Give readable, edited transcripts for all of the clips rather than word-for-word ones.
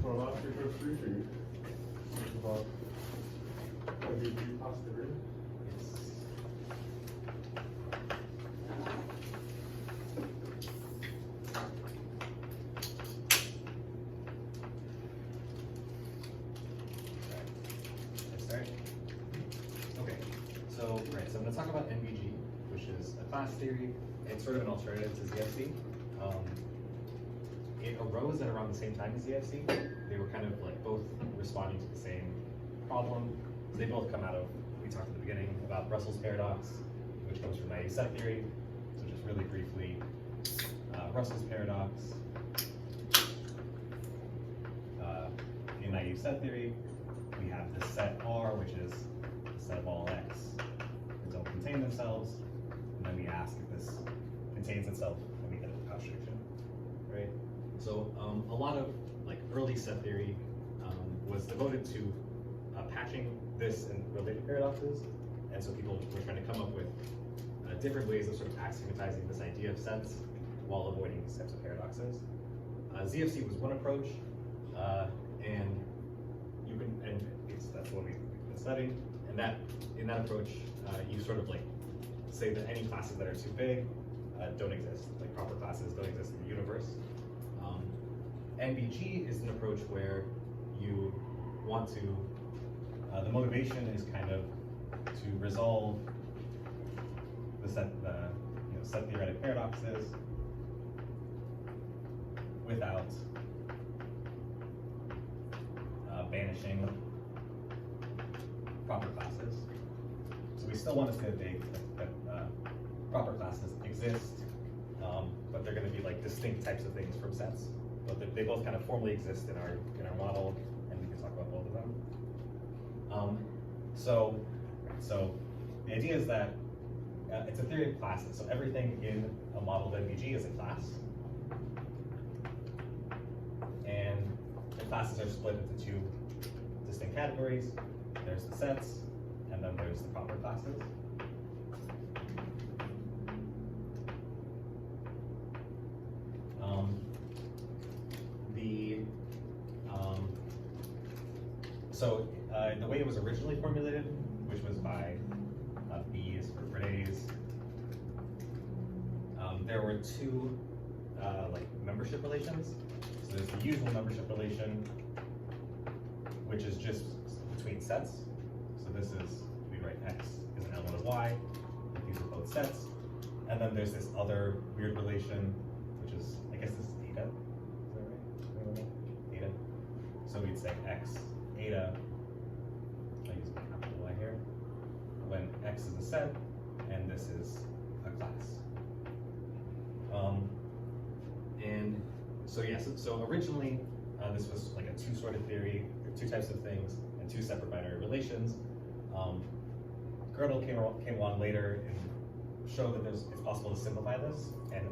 So last year's briefing was about NBG posterior. So I'm going to talk about NBG, which is a class theory. It's sort of an alternative to ZFC. It arose at around the same time as ZFC. They were kind of like both responding to the same problem. So they both come out of, we talked at the beginning about Russell's paradox, which comes from naive set theory. So just really briefly, Russell's paradox. In naive set theory, we have this set R, which is the set of all x that don't contain themselves, and then we ask if this contains itself, and we get a contradiction, right? So a lot of like early set theory was devoted to patching this and related paradoxes, and so people were trying to come up with different ways of sort of axiomatizing this idea of sets while avoiding these types of paradoxes. ZFC was one approach, and you can, and that's what we've been studying. And that in that approach, you sort of like say that any classes that are too big don't exist, like proper classes don't exist in the universe. NBG is an approach where you want to, the motivation is kind of to resolve the set theoretic paradoxes without banishing proper classes. So we still want to say that proper classes exist, but they're going to be like distinct types of things from sets. But they both kind of formally exist in our model, and we can talk about both of them. So the idea is that it's a theory of classes. So everything in a model of NBG is a class, and the classes are split into two distinct categories. There's the sets, and then there's the proper classes. The way it was originally formulated, which was by B's for Bernays, there were two like membership relations. So there's the usual membership relation, which is just between sets. So this is, we write X is an element of Y, these are both sets. And then there's this other weird relation, which is, I guess this is eta, is that right? Eta. So we'd say X, eta, I use my capital Y here, when X is a set, and this is a class. And so yeah, so originally, this was like a two-sorted theory, two types of things, and two separate binary relations. Gödel came along later and showed that it's possible to simplify this and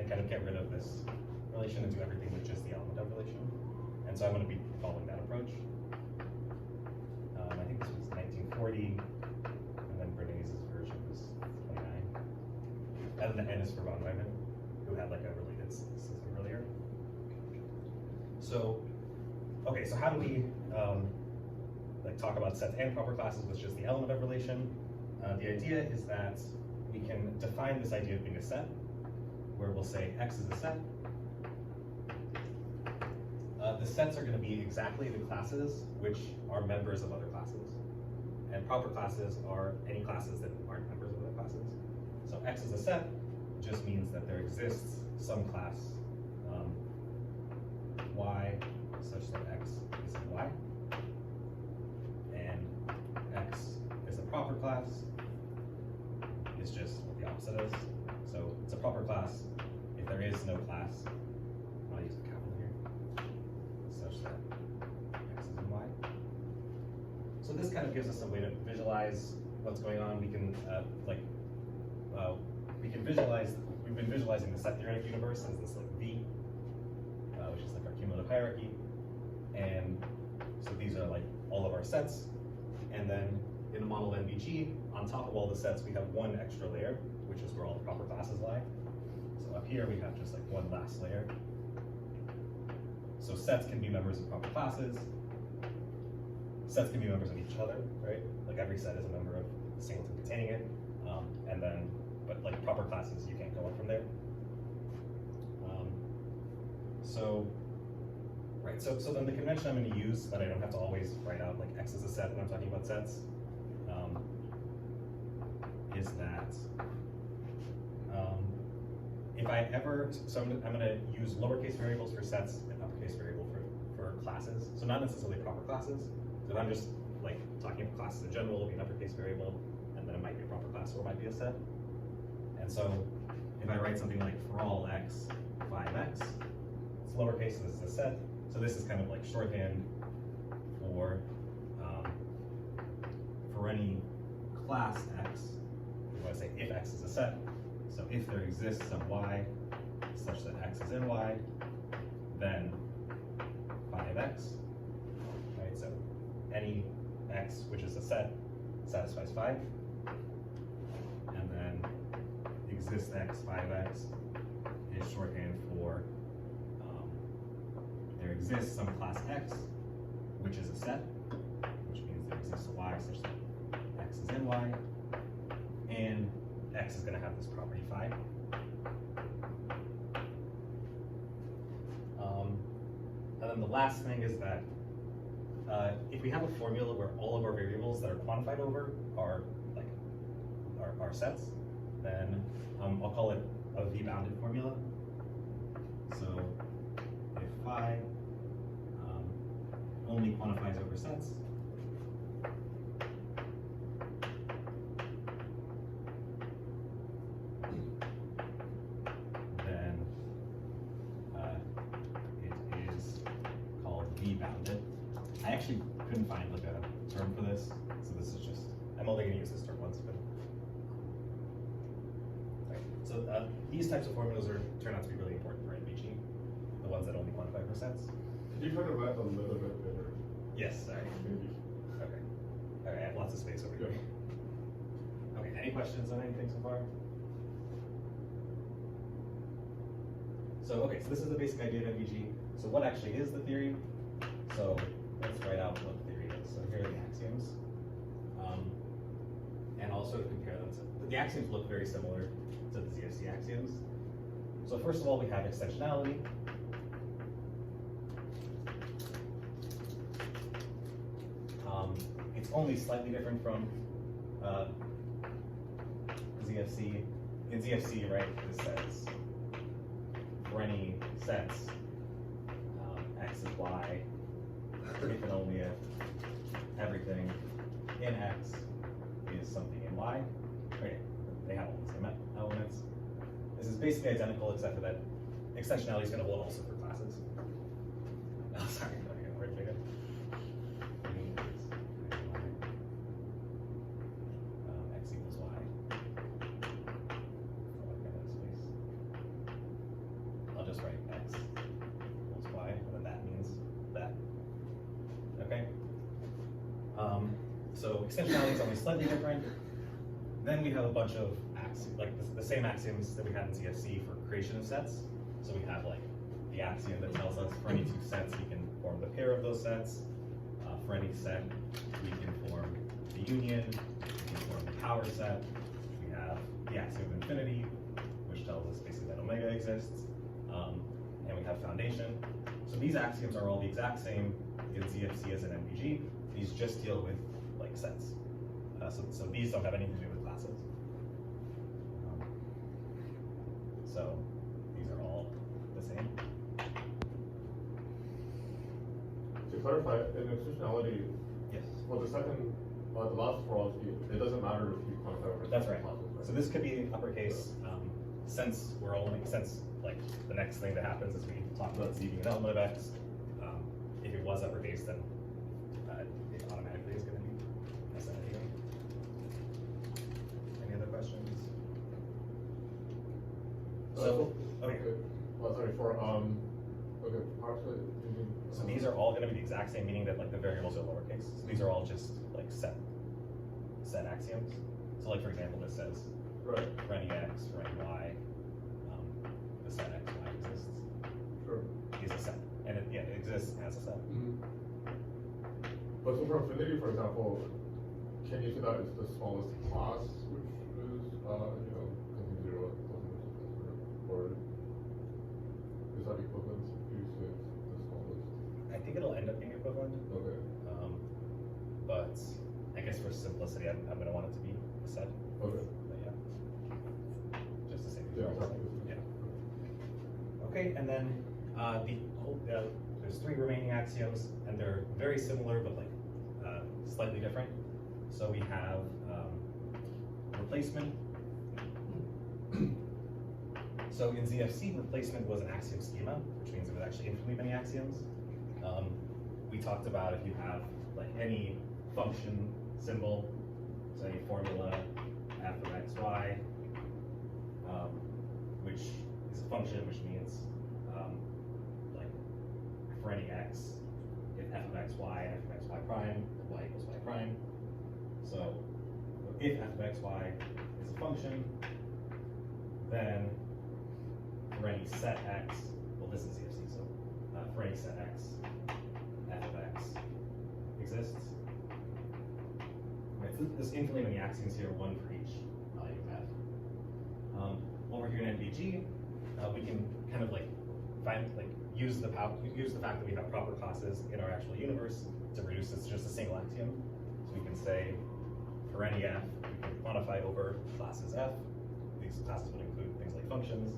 kind of get rid of this relation and do everything with just the element of relation. And so I'm going to be following that approach. I think this was 1940, and then Bernays' version was 29. And then the N is for von Neumann, who had like a related system earlier. So, okay, so how do we like talk about sets and proper classes with just the element of relation? The idea is that we can define this idea of being a set, where we'll say X is a set. The sets are going to be exactly the classes which are members of other classes. And proper classes are any classes that aren't members of other classes. So X is a set just means that there exists some class Y such that X is in Y. And X is a proper class. It's just what the opposite is. So it's a proper class if there is no class. I'll use a capital here, such that X is in Y. So this kind of gives us a way to visualize what's going on. We can visualize. We've been visualizing the set theoretic universe as this like V, which is like our cumulative hierarchy, and so these are like all of our sets, and then in the model of NBG, on top of all the sets, we have one extra layer, which is where all the proper classes lie. So up here, we have just like one last layer. So sets can be members of proper classes. Sets can be members of each other, right? Like every set is a member of the singleton containing it. And then, but like proper classes, you can't go up from there. So then the convention I'm going to use, that I don't have to always write out like X is a set when I'm talking about sets, is that if I ever, so I'm going to use lowercase variables for sets and uppercase variable for classes. So not necessarily proper classes. So if I'm just like talking about classes in general, it'll be an uppercase variable, and then it might be a proper class or it might be a set. And so if I write something like for all x, 5x, it's lowercase, so this is a set. So this is kind of like shorthand for any class x. We want to say if x is a set. So if there exists some y such that x is in y, then 5x. Right? So any x which is a set satisfies 5. And then exists x, 5x is shorthand for there exists some class x, which is a set, which means there exists a y such that x is in y, and x is going to have this property 5. And then the last thing is that if we have a formula where all of our variables that are quantified over are like are sets, then I'll call it a v-bounded formula. So if phi only quantifies over sets, then it is called v-bounded. I actually couldn't find like a term for this, so this is just, I'm only going to use this term once. But right. So these types of formulas turn out to be really important for NBG, the ones that only quantify for sets. Could you turn it back a little bit better? Yes, sorry. Maybe. Okay. All right, I have lots of space over here. Okay, any questions on anything so far? So this is the basic idea of NBG. So what actually is the theory? So let's write out what the theory is. So here are the axioms. And I'll sort of compare them to, the axioms look very similar to the ZFC axioms. So first of all, we have extensionality. It's only slightly different from ZFC. In ZFC, right, this says for any sets, x is y, if and only if everything in x is something in y. Okay, they have all the same elements. This is basically identical except for that extensionality is going to hold also for classes. Oh, sorry, I got a word figure. X equals y. I'll just write x equals y, and then that means that. Okay. So extensionality is only slightly different. Then we have a bunch of axioms, like the same axioms that we had in ZFC for creation of sets. So we have like the axiom that tells us for any two sets we can form the pair of those sets. For any set we can form the union, we can form the power set. We have the axiom of infinity, which tells us basically that omega exists. And we have foundation. So these axioms are all the exact same in ZFC as in NBG. These just deal with like sets. So these don't have anything to do with classes. So these are all the same. To clarify, in extensionality, Yes. for the second, the last clause, it doesn't matter if you quantify over That's right. classes, right? So this could be uppercase since like the next thing that happens is we talk about z being an element of x. If it was uppercase, then it automatically is going to be a set anyway. Any other questions? So okay. Well, sorry for okay. Partially. So these are all going to be the exact same, meaning that like the variables are lowercase. So these are all just like set set axioms. So like for example, this says Right. for any x, for any y, the set x, y exists. Sure. Is a set. And it exists as a set. But so for infinity, for example, can you say that it's the smallest class, which is, containing 0, or is that equivalent? Do you say it's the smallest? I think it'll end up being equivalent. Okay. But I guess for simplicity, I'm going to want it to be a set. Okay. But yeah. Just the same. Yeah, Yeah. Okay, and then there's 3 remaining axioms, and they're very similar, but like slightly different. So we have replacement. So in ZFC, replacement was an axiom schema, which means it was actually infinitely many axioms. We talked about if you have like any function symbol, so any formula f of x, y, which is a function, which means like for any x, if f of x, y, f of x, y prime, then y equals y prime. So if f of x, y is a function, then for any set x, well this is ZFC, so for any set x, f of x exists. Right, so there's infinitely many axioms here, 1 for each value of f. Over here in NBG, we can kind of like use the fact that we have proper classes in our actual universe to reduce this to just a single axiom. So we can say for any f, we can quantify over classes f. These classes would include things like functions,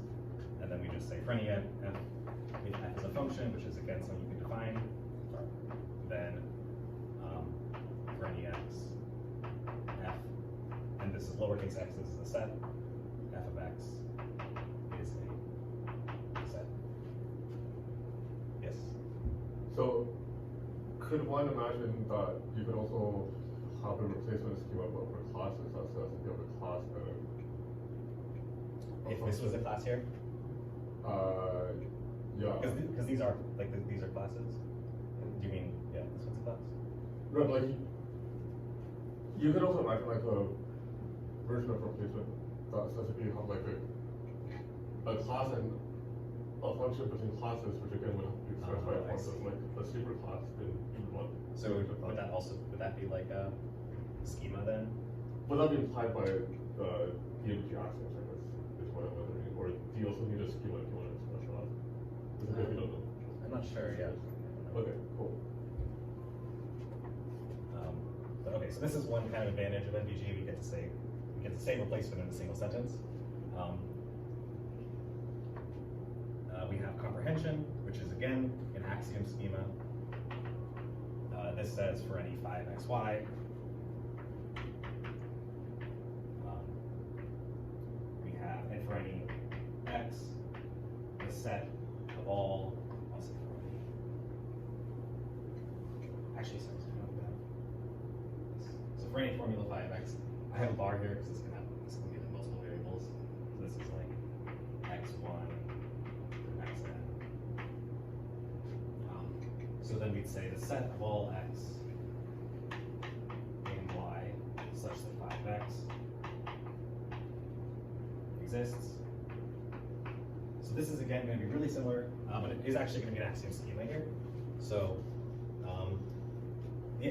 and then we just say for any f, if f is a function, which is again something you can define, then for any x, f, and this is lowercase x, this is a set, f of x is a set. Yes? So could one imagine that you could also have a replacement schema but for classes that says if you have a class then If this was a class here? yeah. Because these are these are classes. Do you mean this one's a class? No, like you could also imagine like a version of replacement that says if you have like a class and a function between classes, which again would have to be expressed by a function, like a super class in one. So would that be like a schema then? Would that be implied by the NBG axioms, I guess, is what I'm wondering. Or do you also need a schema if you want to express that? Because you don't know. I'm not sure, yeah. Okay, cool. But okay, so this is one kind of advantage of NBG. We get to say replacement in a single sentence. We have comprehension, which is again an axiom schema. This says for any 5xy, we have, and for any x, the set of all, also for any, actually, sorry, so for any formula 5x, I have a bar here because it's going to be like multiple variables. So this is like x1 to xn. So then we'd say the set of all x and y such that 5x exists. So this is again going to be really similar, but it is actually going to be an axiom schema here. So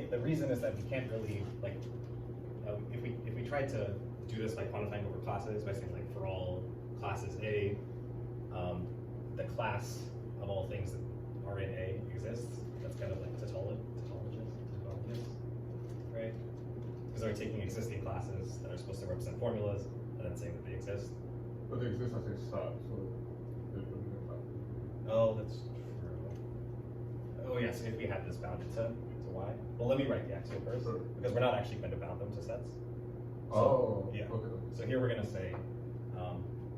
the reason is that we can't really if we tried to do this by quantifying over classes by saying like for all classes A, the class of all things that are in A exists. That's kind of like tautologist, right? Because they're taking existing classes that are supposed to represent formulas and then saying that they exist. But they exist as a set, so they wouldn't be a class. Oh, that's true. Oh yeah, so if we had this bounded to y. Well, let me write the axiom first, Sure. because we're not actually going to bound them to sets. So, oh, yeah. Okay. So here we're going to say,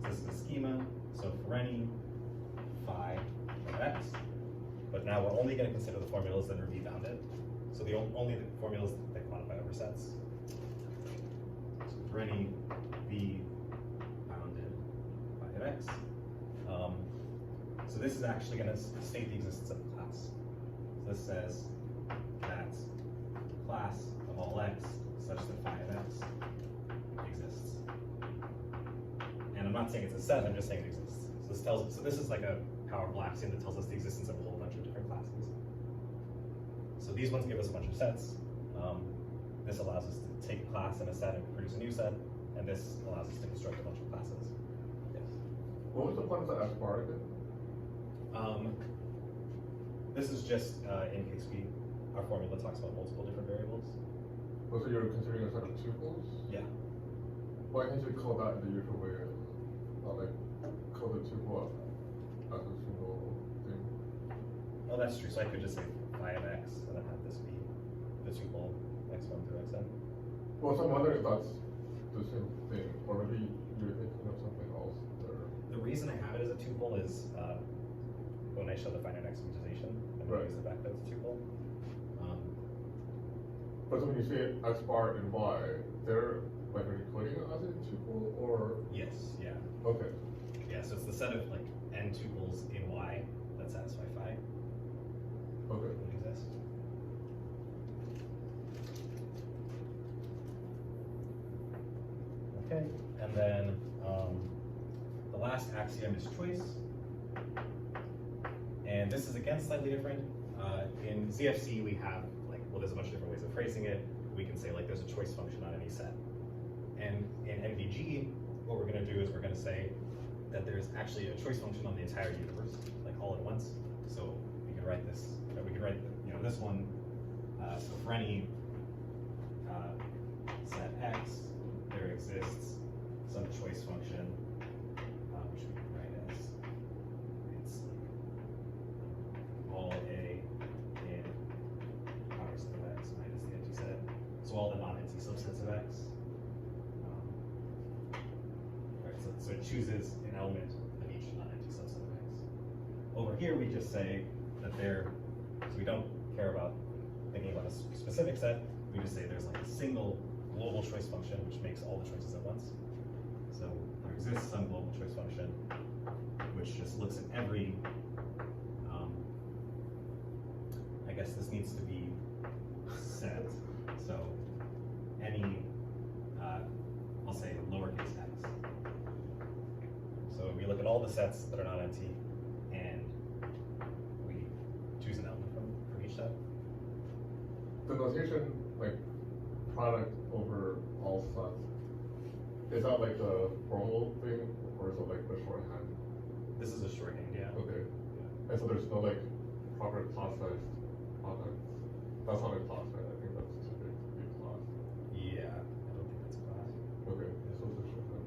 this is the schema, so for any phi of x, but now we're only going to consider the formulas that are v-bounded. So only the formulas that quantify over sets. So for any v-bounded phi of x, so this is actually going to state the existence of a class. So this says that class of all x such that phi of x not saying it's a set, I'm just saying it exists. So this is like a powerful axiom that tells us the existence of a whole bunch of different classes. So these ones give us a bunch of sets. This allows us to take a class and a set and produce a new set, and this allows us to construct a bunch of classes. Yes. What was the point of the S bar again? This is just in case our formula talks about multiple different variables. So you're considering a set of tuples? Yeah. Why can't you call that the usual way? Like call the tuple as a single thing? Oh, that's true. So I could just say phi of x and then have this be the tuple x1 through xn. Well, so I'm wondering if that's the same thing, or maybe you're thinking of something else there. The reason I have it as a tuple is when I show the finite axiomatization, I'm going to use the back that's a tuple. But so when you say x bar and y, they're like recording it as a tuple, or? Yes, yeah. Okay. Yeah, so it's the set of like n tuples in y that satisfy phi. Okay. Would exist. Okay, and then the last axiom is choice. And this is again slightly different. In ZFC we have there's a bunch of different ways of phrasing it. We can say like there's a choice function on any set. And in NBG, what we're going to do is we're going to say that there's actually a choice function on the entire universe, like all at once. So we can write this, we can write this one. So for any set X, there exists some choice function, which we can write as it's all A in power set of X minus the empty set. So all the non-empty subsets of X. Right, so it chooses an element of each non-empty subset of X. Over here, we just say that so we don't care about thinking about a specific set. We just say there's like a single global choice function which makes all the choices at once. So there exists some global choice function which just looks at every, I guess this needs to be set. So any, I'll say lowercase x. So we look at all the sets that are not empty and we choose an element from each set. The notation, like product over all sets, is that like the formal thing, or is it like the shorthand? This is a shorthand, yeah. Okay. Yeah. And so there's no like proper class-sized products. That's not a class, right? I think that's too big to be a class. Yeah, I don't think that's a class. Okay, so it's a shorthand.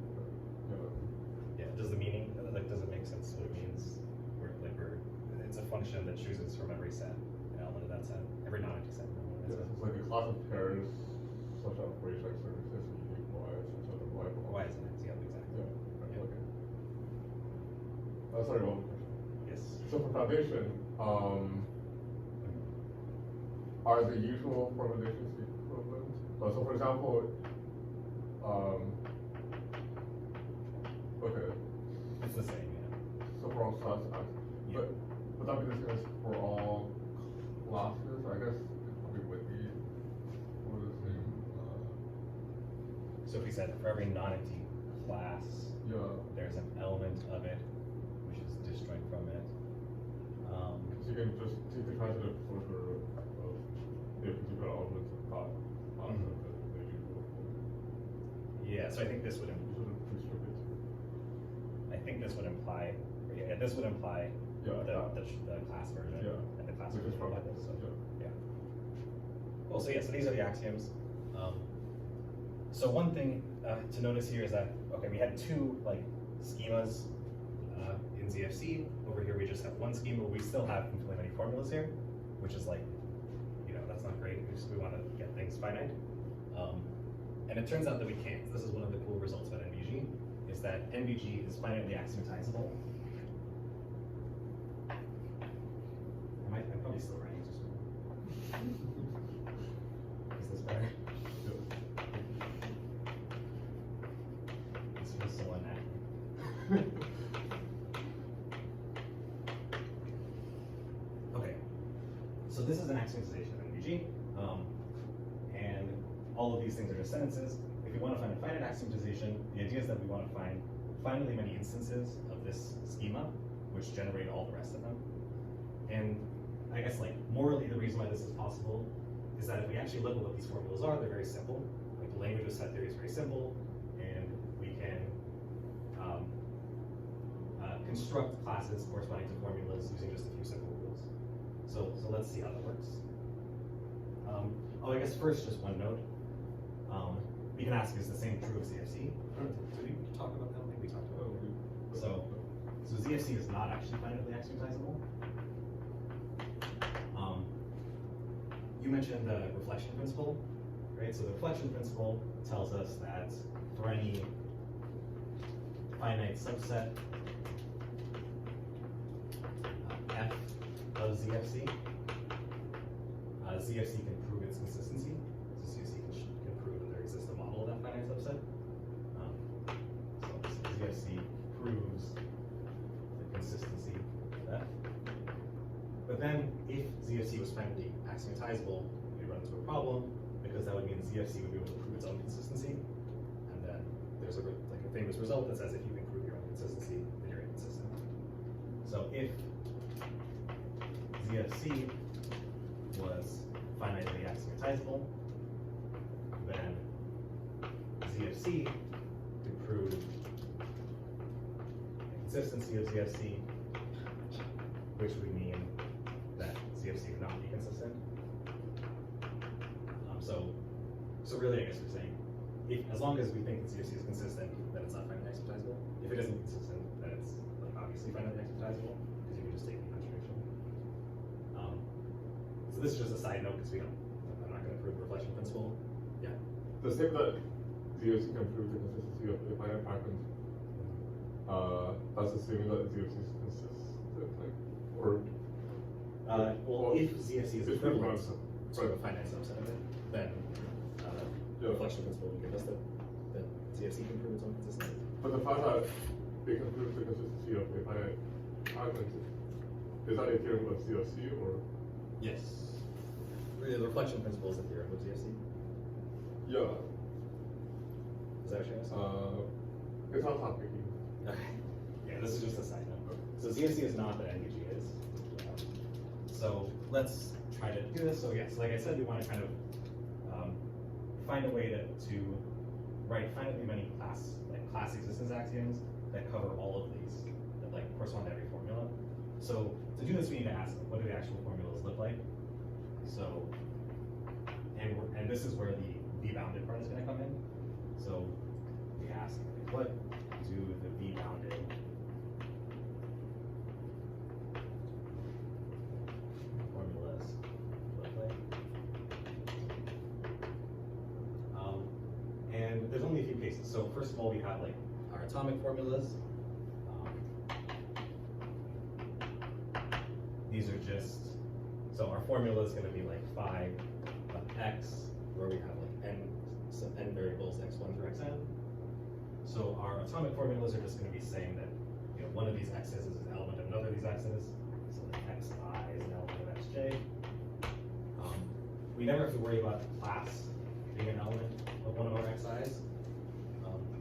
Yeah. Yeah, does the meaning, does it make sense what it means? It's a function that chooses from every set, an element of that set, every non-empty set. Yeah, it's like a class of pairs such that for each x there exists a unique y such that the y belongs. Y is an x, yeah, exactly. Yeah, right, Yeah. okay. Sorry, one more question. Yes. So for foundation, are the usual formulations equivalent? So for example, okay. It's the same, yeah. So for all sets, Yeah. but would that be the same as for all classes? I guess it probably would be for the same. So if we said for every non-empty class, Yeah. there's an element of it which is disjoint from it. So you can just take the transitive closure of the particular elements of that class Mhm. of the usual. Yeah, so I think this would Sort of restrict it to. I think this would imply, yeah, this would imply Yeah, the class version Yeah. and the class Which is version probably of this. So, yeah. yeah. Cool. So yeah, so these are the axioms. So one thing to notice here is that we had two schemas in ZFC. Over here we just have one schema. We still have infinitely many formulas here, which is that's not great. We want to get things finite. And it turns out that we can't. This is one of the cool results about NBG, is that NBG is finitely axiomatizable. I'm probably still writing just Is this better? This feels so inaccurate. Okay, so this is an axiomatization of NBG, and all of these things are just sentences. If we want to find a finite axiomatization, the idea is that we want to find finitely many instances of this schema, which generate all the rest of them. And I guess like morally, the reason why this is possible is that if we actually look at what these formulas are, they're very simple. Like the language of set theory is very simple, and we can construct classes corresponding to formulas using just a few simple rules. So let's see how that works. Oh, I guess first, just one note. We can ask, is the same true of ZFC? Did we talk about that? I think we talked about it. So ZFC is not actually finitely axiomatizable. You mentioned the reflection principle, right? So the reflection principle tells us that for any finite subset F of ZFC, ZFC can prove its consistency. So ZFC can prove that there exists a model of that finite subset. So ZFC proves the consistency of F. But then, if ZFC was finitely axiomatizable, we'd run into a problem, because that would mean ZFC would be able to prove its own consistency. And then there's a famous result that says if you can prove your own consistency, then you're inconsistent. So if ZFC was finitely axiomatizable, then ZFC could prove the consistency of ZFC, which would mean that ZFC would not be consistent. So really, I guess we're saying, as long as we think that ZFC is consistent, then it's not finitely axiomatizable. If it isn't consistent, then it's like obviously finitely axiomatizable, because you can just take the contradiction. So this is just a side note, because I'm not going to prove the reflection principle. Yeah. The same that ZFC can prove the consistency of a finite pattern, that's assuming that ZFC is consistent, like, or well, if ZFC is equivalent to right. a finite subset of it, then the reflection principle would give us that ZFC can prove its own consistency. But the fact that they can prove the consistency of a finite pattern, is that a theorem of ZFC or? Yes. Really, the reflection principle is a theorem of ZFC. Yeah. Is that what you're asking? It's not topic. Okay. Yeah, this is just a side note. So ZFC is not what NBG is. So let's try to do this. So yes, like I said, we want to kind of find a way to write finitely many class existence axioms that cover all of these, that like correspond to every formula. So to do this, we need to ask, what do the actual formulas look like? So, and this is where the v-bounded part is going to come in. So we ask, what do the v-bounded formulas look like? And there's only a few cases. So first of all, we have like our atomic formulas. These are just, so our formula is going to be like phi of x, where we have like n variables x1 through xn. So our atomic formulas are just going to be saying that, you know, one of these x's is an element of another of these x's. So like xi is an element of xj. We never have to worry about the class being an element of one of our xi's.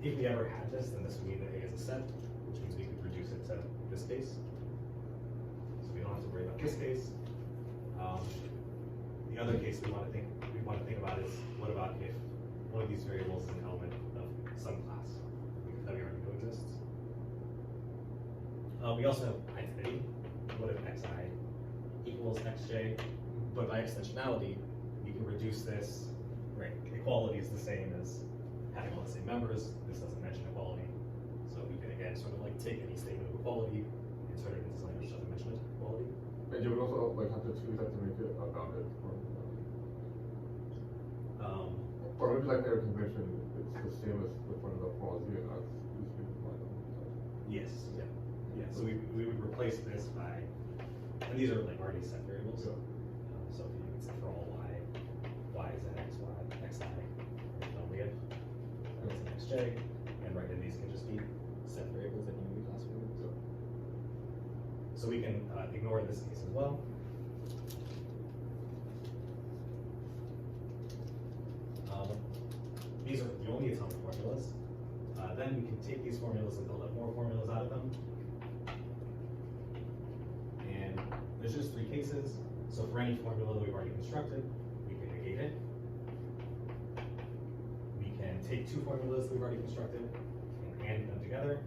If we ever had this, then this would mean that A is a set, which means we could reduce it to this case. So we don't have to worry about this case. The other case we want to think about is, what about if one of these variables is an element of some class that we already know exists? We also have identity. What if xi equals xj? But by extensionality, we can reduce this. Right, equality is the same as having all the same members. This doesn't mention equality, so we can again sort of like take any statement of equality, insert it into something which doesn't mention equality. And you would also like have to choose that to make it a bounded form. Or maybe like their convention, it's the same as the one that follows you, and that's usually Yes, yeah. Yeah, so we would replace this by, and these are like already set variables. Yeah. So if you can say for all y is an x, xi, only if x and xj, and right, and these can just be set variables that you can be class variables. So we can ignore this case as well. These are the only atomic formulas. Then we can take these formulas and build up more formulas out of them. And there's just three cases. So for any formula that we've already constructed, we can negate it. We can take two formulas that we've already constructed and AND them together.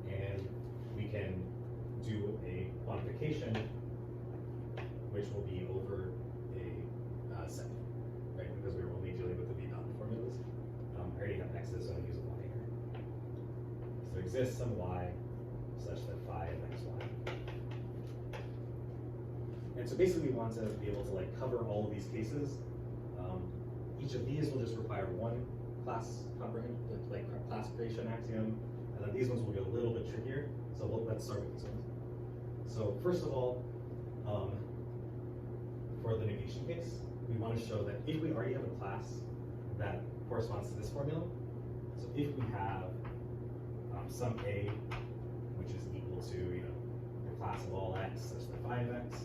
And we can do a quantification, which will be over a set, right? Because we're only dealing with the V-bound formulas. I already have x's, so I'm using y here. So exists some y such that phi of xy. And so basically we want to be able to like cover all of these cases. Each of these will just require one class class creation axiom, and then these ones will get a little bit trickier. So let's start with these ones. So first of all, for the negation case, we want to show that if we already have a class that corresponds to this formula, so if we have some a which is equal to the class of all x such that phi of x,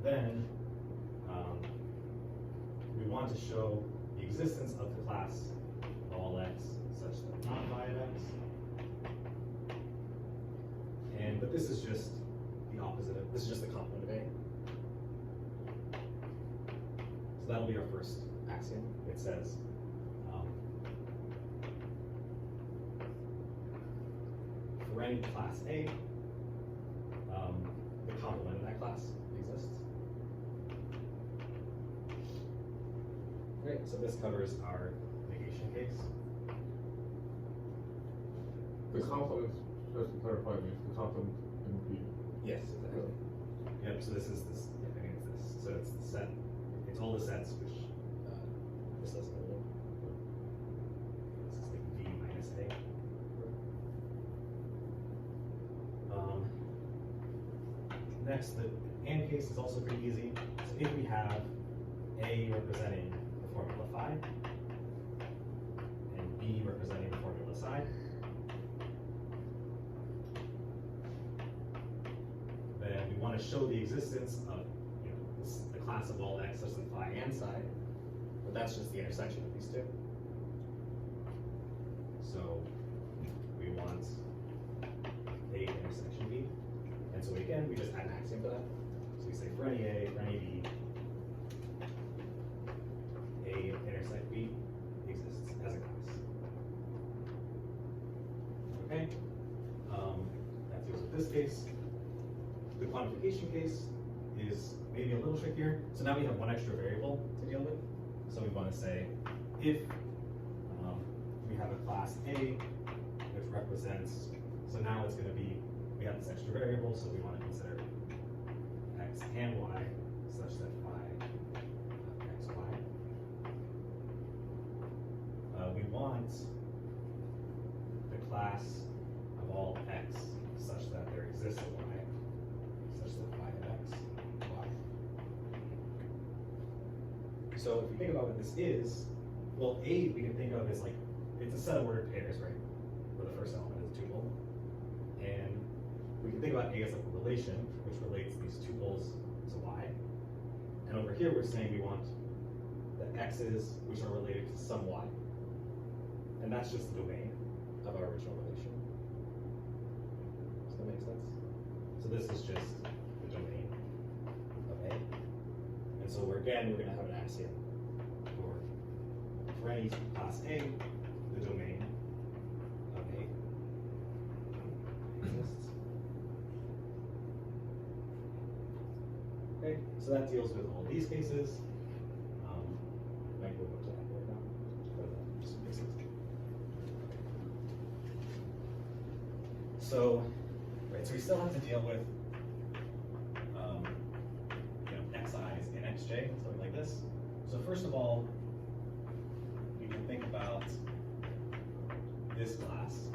then we want to show the existence of the class of all x such that not phi of x. But this is just the opposite of, this is just the complement of A. So that'll be our first axiom. It says, for any class A, the complement of that class exists. Great, so this covers our negation case. The complement, just to clarify, means the complement in B. Yes, exactly. Yep, so this is this, I mean, it's this. So it's the set, it's all the sets which this doesn't really. This is like V minus A. Next, the AND case is also pretty easy. So if we have A representing the formula phi, and B representing the formula psi, then we want to show the existence of the class of all x such that phi and psi, but that's just the intersection of these two. So we want A intersection B. And so again, we just add an axiom for that. So we say for any A, for any B, A intersect B exists as a class. Okay, that deals with this case. The quantification case is maybe a little trickier. So now we have one extra variable to deal with. So we want to say if we have a class A which represents, so now it's going to be, we have this extra variable, so we want to consider x and y such that phi of xy. We want the class of all x such that there exists a y such that phi of x, y. So if we think about what this is, well, A we can think of as like, it's a set of ordered pairs, right? Where the first element is a tuple. And we can think about A as like a relation, which relates these tuples to y. And over here, we're saying we want the x's, which are related to some y. And that's just the domain of our original relation. Does that make sense? So this is just the domain of A. And so we're going to have an axiom for any class A, the domain of A exists. Okay, so that deals with all these cases. Might go up to that right now, but just makes sense. So, right, so we still have to deal with xi's and xj, something like this. So first of all, we can think about this class.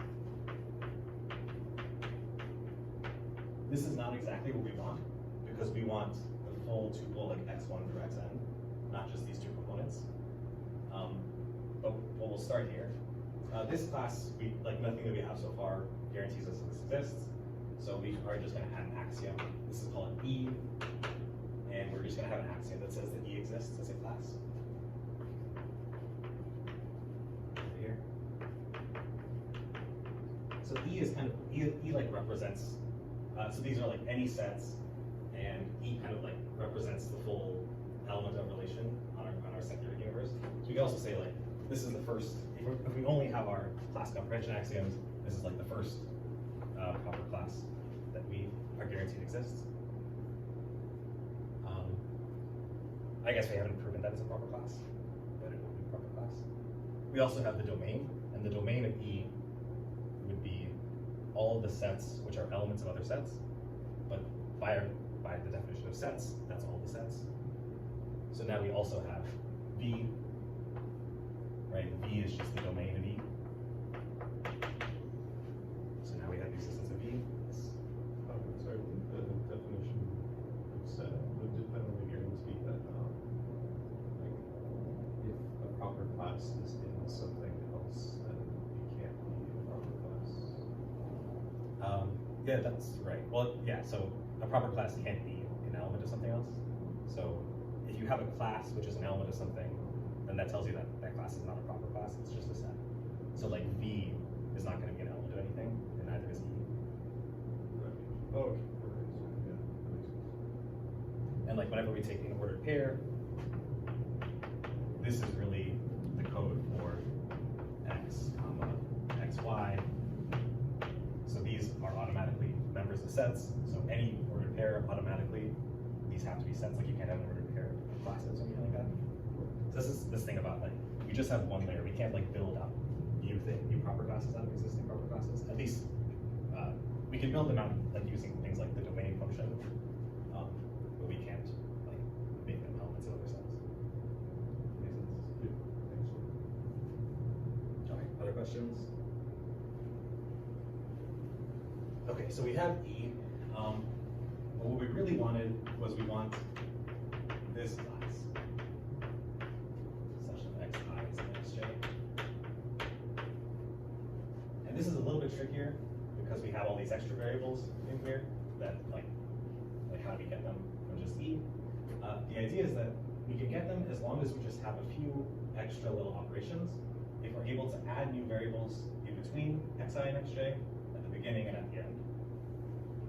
This is not exactly what we want, because we want the full tuple like x1 through xn, not just these two components. But we'll start here. This class, nothing that we have so far guarantees us that this exists. So we are just going to add an axiom. This is called E, and we're just going to have an axiom that says that E exists as a class. Over here. So E is kind of, E like represents, so these are like any sets, and E kind of like represents the full element of relation on our set theory universe. So we can also say like, this is the first, if we only have our class comprehension axioms, this is like the first proper class that we are guaranteed exists. I guess we haven't proven that it's a proper class, but it will be a proper class. We also have the domain, and the domain of E would be all of the sets which are elements of other sets, but by the definition of sets, that's all the sets. So now we also have V, right? V is just the domain of E. So now we have the existence of V. Sorry, the definition of set would depend on the guarantee that, like, if a proper class is in something else, then it can't be a proper class. Yeah, that's right. Well, yeah, so a proper class can't be an element of something else. So if you have a class which is an element of something, then that tells you that that class is not a proper class, it's just a set. So like V is not going to be an element of anything, and neither is E. Right. Oh, okay. Yeah, that makes sense. And like whenever we take an ordered pair, this is really the code for X, XY. So these are automatically members of sets. So any ordered pair automatically, these have to be sets. Like you can't have an ordered pair of classes or anything like that. So this is this thing about like, we just have one layer. We can't like build up new proper classes out of existing proper classes. At least we can build them out like using things like the domain function, but we can't like make them elements of other sets. Makes sense? Yeah, thanks. All right, other questions? Okay, so we have E. But what we really wanted was we want this class, such that xi is an xj. And this is a little bit trickier because we have all these extra variables in here that like how do we get them from just E? The idea is that we can get them as long as we just have a few extra little operations. If we're able to add new variables in between xi and xj at the beginning and at the end.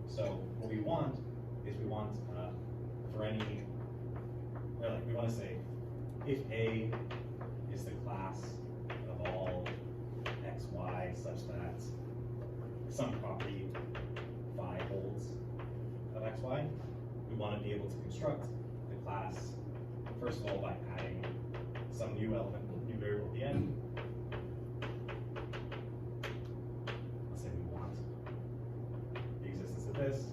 So what we want is we want for any, or like we want to say if A is the class of all xy such that some property phi holds of xy, we want to be able to construct the class first of all by adding some new element, new variable at the end. Let's say we want the existence of this.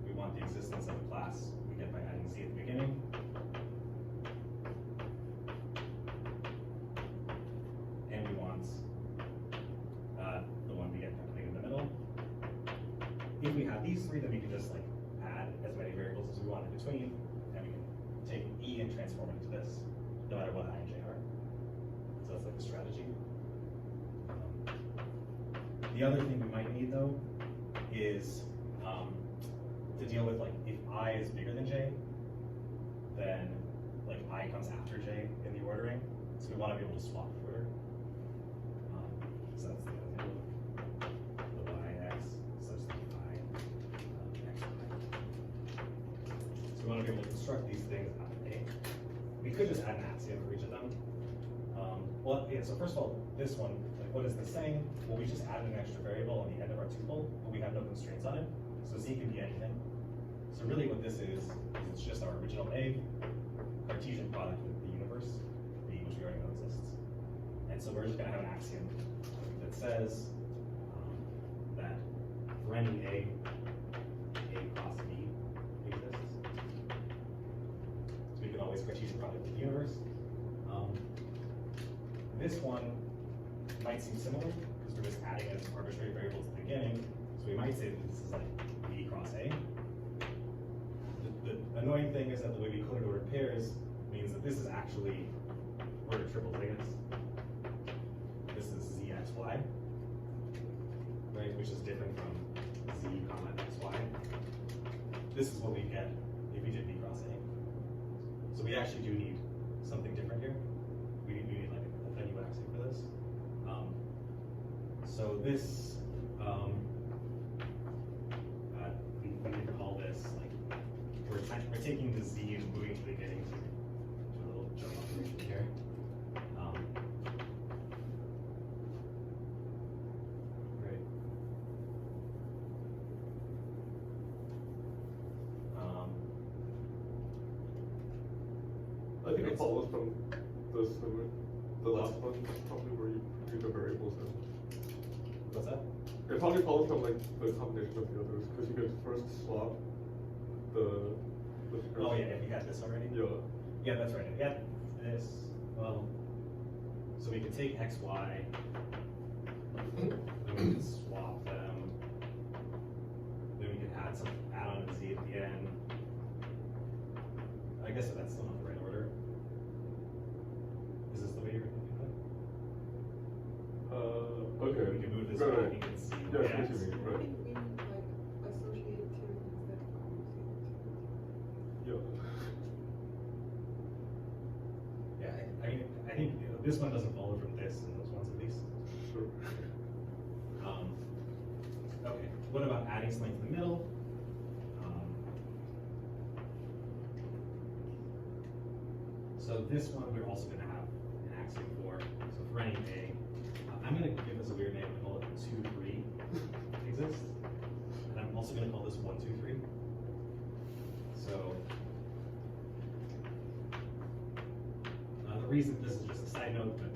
We want the existence of a class we get by adding z at the beginning. And we want the one we get by putting in the middle. If we have these three, then we can just like add as many variables as we want in between, and we can take E and transform it into this, no matter what I and J are. So that's like the strategy. The other thing we might need though is to deal with like if I is bigger than J, then like I comes after J in the ordering. So we want to be able to swap the order. So that's the other thing. The YX such that I XY. So we want to be able to construct these things out of A. We could just add an axiom for each of them. Well, yeah, so first of all, this one, like what is this saying? Well, we just added an extra variable on the end of our tuple, but we have no constraints on it. So Z can be anything. So really what this is it's just our original A, Cartesian product with the universe, B, which we already know exists. And so we're just going to have an axiom that says that for any A cross B exists. So we can always Cartesian product with the universe. This one might seem similar because we're just adding as arbitrary variables at the beginning. So we might say that this is like B cross A. The annoying thing is that the way we code ordered pairs means that this is actually ordered triples, I guess. This is ZXY, right, which is different from Z, XY. This is what we get if we did B cross A. So we actually do need something different here. We need like a new axiom for this. So this, we can call this like, we're taking the z and moving to the beginning to a little jump operation here. Right. I think it follows from the last one, probably where you do the variables in. What's that? It probably follows from like the combination of the others, because you could first swap the Oh yeah, if you had this already? Yeah. Yeah, that's right. Yeah, this, well, so we could take x, y, then we could swap them, then we could add on a z at the end. I guess that's still not the right order. Is this the way you're thinking of it? Okay. We can move this Right, back, right. you can see Yeah, I y, see what you x. mean, right. We like associate two instead of Yeah. Yeah, I think this one doesn't follow from this and those ones at least. Sure. Okay, what about adding something to the middle? So this one we're also going to have an axiom for. So for any A, I'm going to give this a weird name and call it 2, 3 exists. And I'm also going to call this 1, 2, 3. So the reason, this is just a side note, but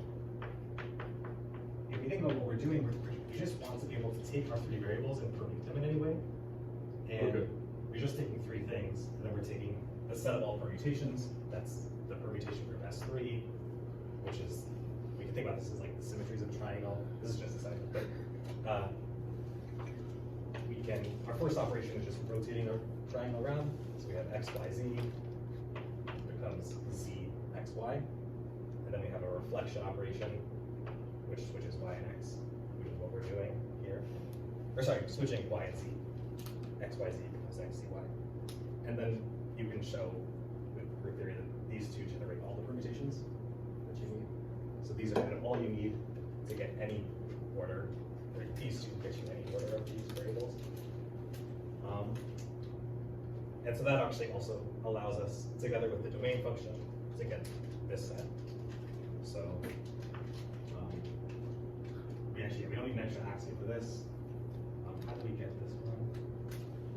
if you think about what we're doing, we just want to be able to take our 3 variables and permute them in any way. And Okay. we're just taking 3 things, and then we're taking the set of all permutations. That's the permutation group S3, which is, we can think about this as like the symmetries of a triangle. This is just a second, but our first operation is just rotating our triangle around. So we have x, y, z becomes z, x, y. And then we have a reflection operation, which switches y and x, which is what we're doing here. Or sorry, switching y and z. X, y, z becomes x, z, y. And then you can show with group theory that these two generate all the permutations that you need. So these are kind of all you need to get any order, or these two get you any order of these variables. And so that actually also allows us, together with the domain function, to get this set. So we don't need an extra axiom for this. How do we get this one?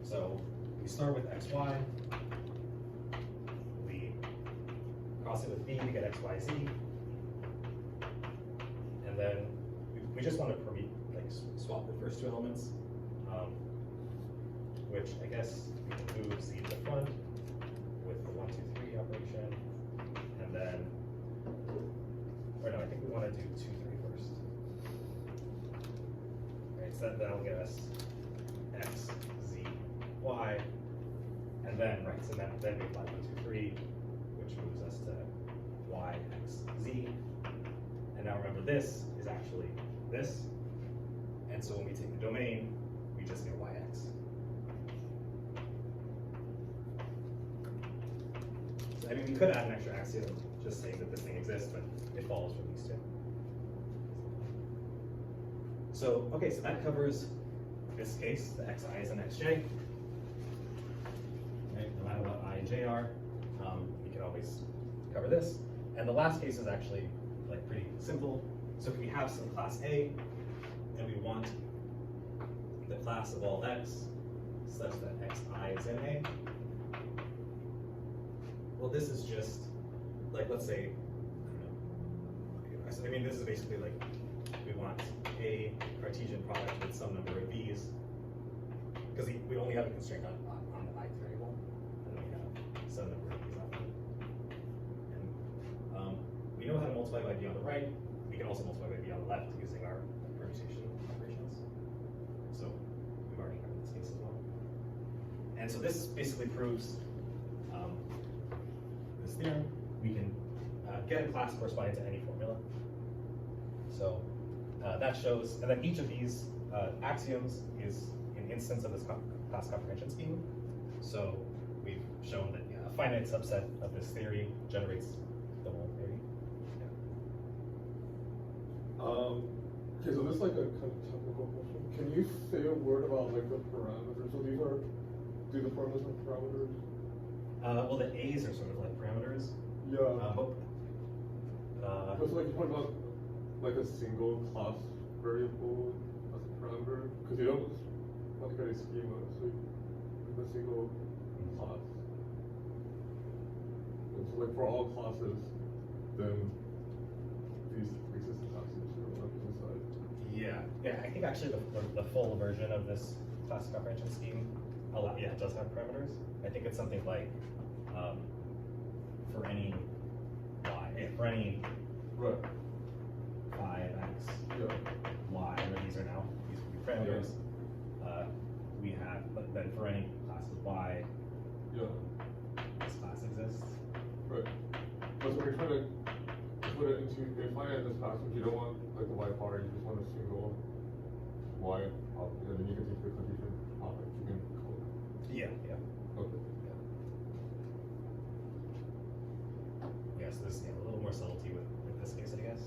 So we start with x, y. We cross it with b to get x, y, z. And then we just want to swap the first 2 elements, which I guess we can move z to the front with the 1, 2, 3 operation. And then, or no, I think we want to do 2, 3 first. Right, so that'll get us x, z, y, and then, right, so then we apply 1, 2, 3, which moves us to y, x, z. And now remember, this is actually this. And so when we take the domain, we just get yx. So, I mean, we could add an extra axiom just saying that this thing exists, but it follows from these 2. So, okay, so that covers this case, the xi's and xj. Right, no matter what I and j are, we can always cover this. And the last case is actually like pretty simple. So if we have some class A, and we want the class of all x such that xi is in A, well, this is just like, let's say, I don't know. I mean, this is basically like we want a Cartesian product with some number of b's, because we only have a constraint on the ith variable, and then we have some number of b's on it. And we know how to multiply by b on the right. We can also multiply by b on the left using our permutation operations. So we've already covered this case as well. And so this basically proves this theorem. We can get a class corresponding to any formula. So that shows, and then each of these axioms is an instance of this class comprehension scheme. So we've shown that finite subset of this theory generates the whole theory. Okay, so this is like a kind of technical question. Can you say a word about like the parameters? So these are, do the formulas have parameters? Well, the A's are sort of like parameters. Yeah. But so like you talk about like a single class variable as a parameter, because you don't want to get a schema, so you have a single class. And so like for all classes, then these existing classes are on the side. yeah, I think actually the full version of this class comprehension scheme, it does have parameters. I think it's something like for any y, for any Right. 5x, Yeah. y, where these are now, these would be parameters. We have, but then for any class of y, Yeah. this class exists. Right. But so we're trying to put it into, if I add this passage, you don't want like the y power, you just want a single y object, and then you can take the confusion object, you can call it. Yeah. Okay. Yes, there's a little more subtlety with this case, I guess.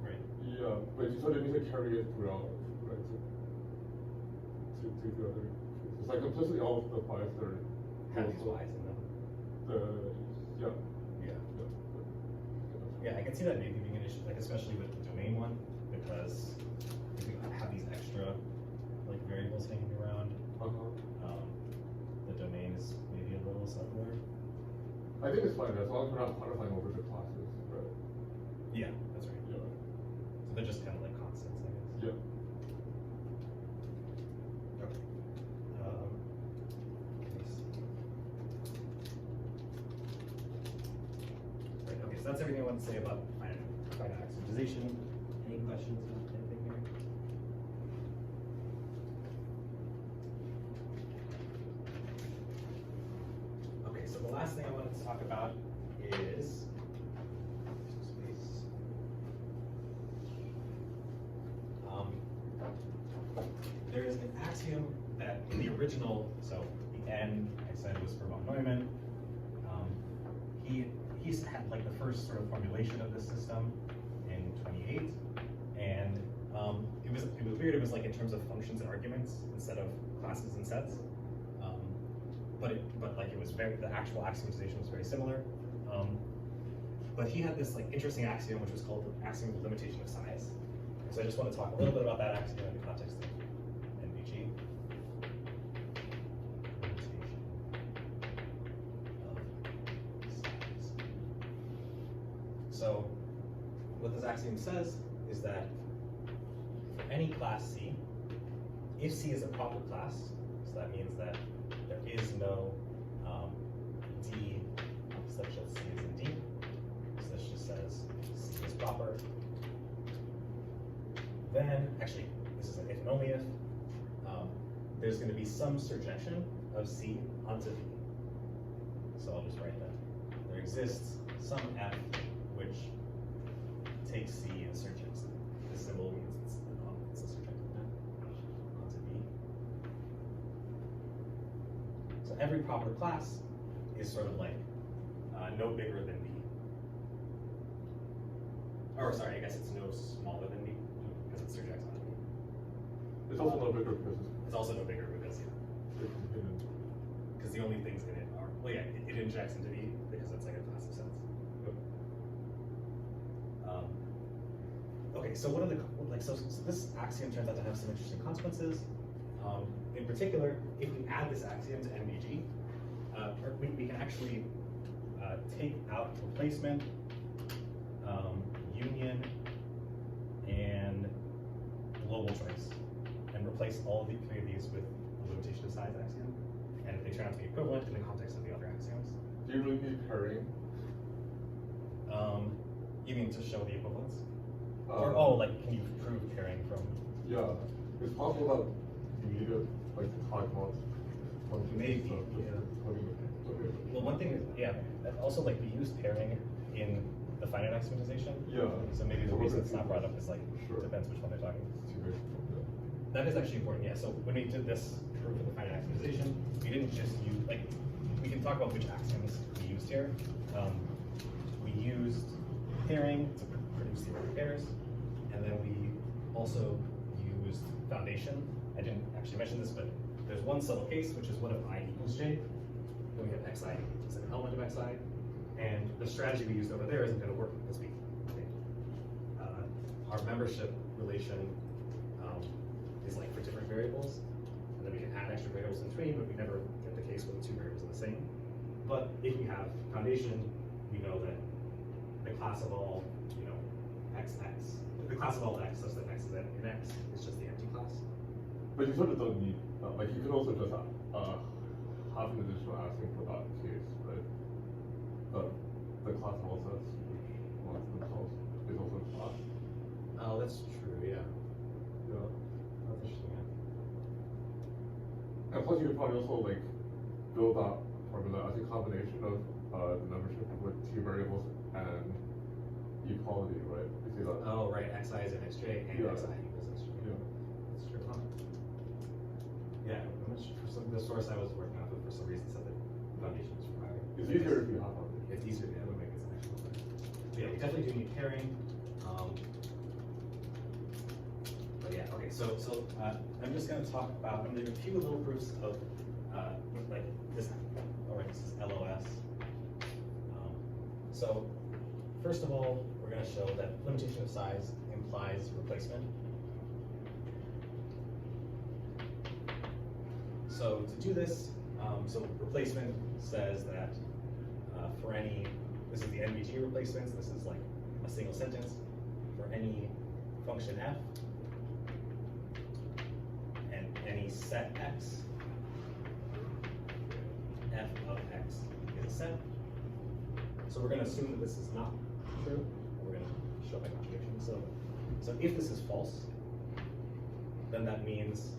Right. Yeah, but you sort of need to carry it throughout, right? To the other. It's like implicitly all of the bias are. Have these y's in them. Yeah. Yeah, I can see that maybe being an issue, like especially with the domain one, because if you have these extra like variables hanging around, the domain is maybe a little subtler. I think it's fine as long as we're not modifying over the classes, right? Yeah, that's right. Yeah. So they're just kind of like constants, I guess. Yeah. Okay. Let me see. Right, okay, so that's everything I want to say about finite axiomatization. Any questions about anything here? Okay, so the last thing I wanted to talk about is there is an axiom that in the original, so the N I said was for von Neumann. He had like the first sort of formulation of this system in 28, and it was weird. It was like in terms of functions and arguments instead of classes and sets. But like it was the actual axiomatization was very similar. But he had this like interesting axiom which was called the axiom of limitation of size. And so I just want to talk a little bit about that axiom in the context of NBG. Limitation of size. So what this axiom says is that for any class C, if C is a proper class, so that means that there is no D such that C is in D. So this just says C is proper. Then, actually, this is an if and only if, there's going to be some surjection of C onto V. So I'll just write that. There exists some F which takes C and surjects it. This symbol means it's a surjective F onto V. So every proper class is sort of like no bigger than B. Or sorry, I guess it's no smaller than B because it surjects onto B. It's also no bigger because It's also no bigger because the only things in it are, well, yeah, it injects into B because it's like a class of sets. Okay, so what are the so this axiom turns out to have some interesting consequences. In particular, if we add this axiom to NBG, we can actually take out replacement, union, and global choice, and replace all of the three of these with the limitation of size axiom, and if they turn out to be equivalent in the context of the other axioms. do you really need pairing? You mean to show the equivalence? Or like, can you prove pairing from? Yeah, it's possible that you need it like to talk about Maybe, yeah. Well, one thing is, yeah, also like we use pairing in the finite axiomatization. Yeah. So maybe the reason it's not brought up is like, Sure. depends which one they're talking. It's too big. That is actually important, yeah. So when we did this proof of the finite axiomatization, we didn't just use, like, we can talk about which axioms we used here. We used pairing to produce the order pairs, and then we also used foundation. I didn't actually mention this, but there's one subtle case, which is what if I equals j, then we have xi as an element of xi, and the strategy we used over there isn't going to work because we our membership relation is like for different variables, and then we can add extra variables in between, but we never get the case where the two variables are the same. But if we have foundation, we know that the class of all, XX, the class of all x such that x is in x is just the empty class. But you sort of don't need, like you could also just have an additional axiom for that case, right? The class of all sets, which ones themselves is also a class. Oh, that's true, yeah. Yeah. That's interesting, And plus you could probably also like build that formula as a combination of the membership with two variables and equality, right? You see that? Oh, right, xi is in xj and Yeah. xi equals xj. Yeah. That's true, huh? Yeah, I'm not sure, for some, the source I was working off of for some reason said that foundation is required. It's easier if you have foundation. It's easier, yeah, it would make it actual. But yeah, we definitely do need pairing. But yeah, okay, so I'm just gonna talk about, I'm gonna do a few little proofs of like this, all right, this is LOS. So first of all, we're gonna show that limitation of size implies replacement. So to do this, so replacement says that for any, this is the NBG replacements, this is like a single sentence, for any function f, and any set x, f of x is a set. So we're going to assume that this is not true, and we're going to show by contradiction. So if this is false, then that means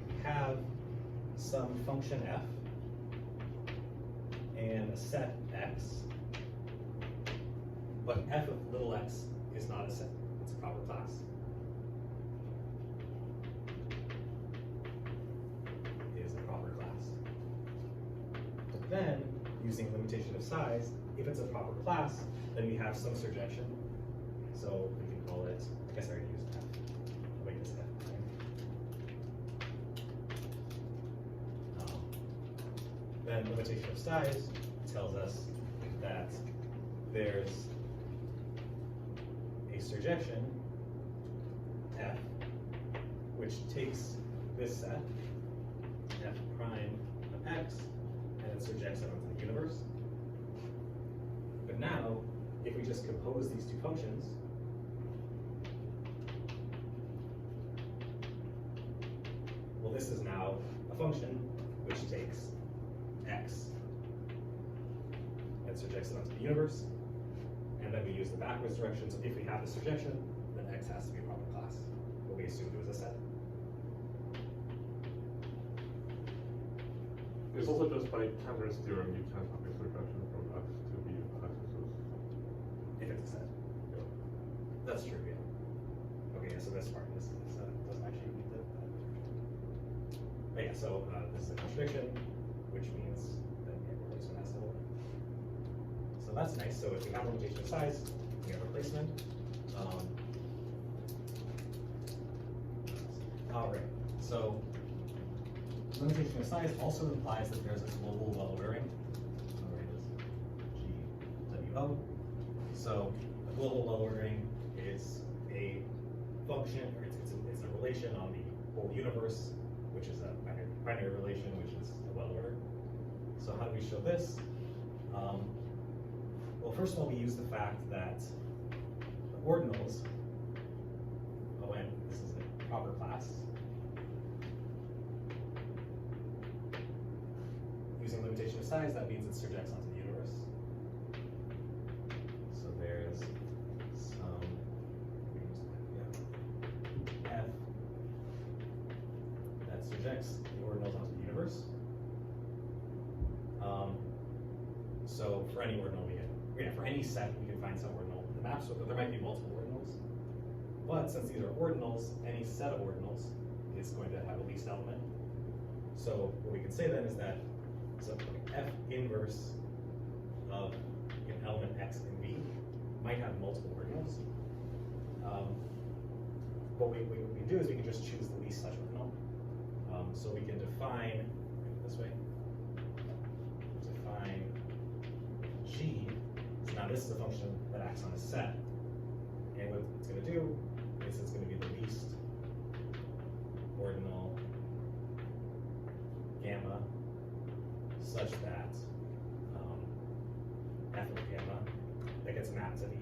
we have some function f and a set x, but f of little x is not a set, it's a proper class. Is a proper class. But then, using limitation of size, if it's a proper class, then we have some surjection. So we can call it, I guess I already used f. I'll make this f prime. Then limitation of size tells us that there's a surjection f, which takes this set, f prime of x, and it surjects it onto the universe. But now, if we just compose these two functions, well, this is now a function which takes x and surjects it onto the universe, and then we use the backwards direction. So if we have the surjection, then x has to be a proper class. But we assumed it was a set. It's also just by Cameron's theorem you can't have a surjection from x to b x. If it's a set. Yeah. That's true, yeah. Okay, yeah, so this part doesn't actually need that. But yeah, so this is a contradiction, which means that the replacement has to hold. So that's nice. So if we have limitation of size, we have replacement. All right, so limitation of size also implies that there's a global well-ordering. All right, it's GWO. So a global well-ordering is a function, or it's a relation on the whole universe, which is a binary relation, which is a well-order. So how do we show this? Well, first of all, we use the fact that the ordinals, when this is a proper class, using limitation of size, that means it surjects onto the universe. So there's some f that surjects the ordinals onto the universe. So for any ordinal for any set, we can find some ordinal in the map. So there might be multiple ordinals. But since these are ordinals, any set of ordinals is going to have a least element. So what we can say then is that so F inverse of an element X in V might have multiple ordinals. But what we can do is we can just choose the least such ordinal. So we can define this way. Define G. So now this is a function that acts on a set. And what it's going to do is it's going to be the least ordinal gamma such that f of gamma that gets mapped to V.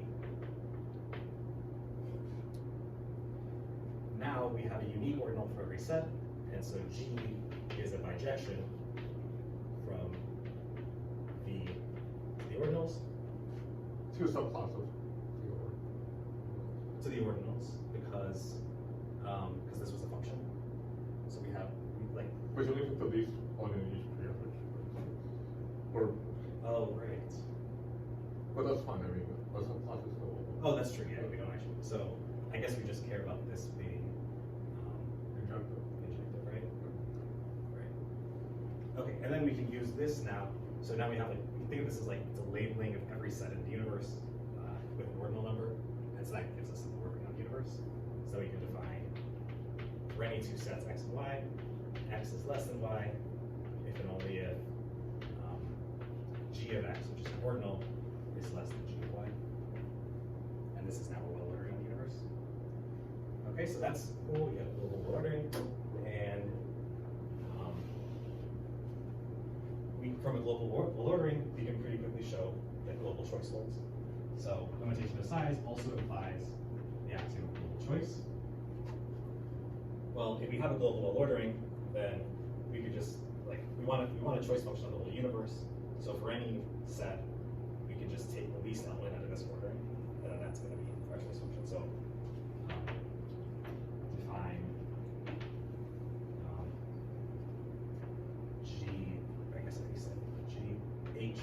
Now we have a unique ordinal for every set, and so G is a bijection from the ordinals Two subclasses. to the ordinals because this was a function. So we have like But you only pick the least one in each prefix. Or, oh right. but that's fine, I mean, a subclass is still. Oh, that's true. Yeah, we don't actually. So I guess we just care about this being Injective. injective, right? Right. Okay, and then we can use this now. So now we have like we can think of this as like the labeling of every set in the universe with an ordinal number, and so that gives us the working on the universe. So we can define for any two sets x and y, x is less than y, if and only if g of x, which is an ordinal, is less than g of y. And this is now a well ordering of the universe. Okay, so that's cool. We have global ordering, and from a global ordering, we can pretty quickly show that global choice holds. So limitation of size also implies the axiom of global choice. Well, if we have a global well ordering, then we could just like we want a choice function of the whole universe. So for any set, we can just take the least element out of this ordering, and then that's going to be our choice function. So define G, I guess I said G H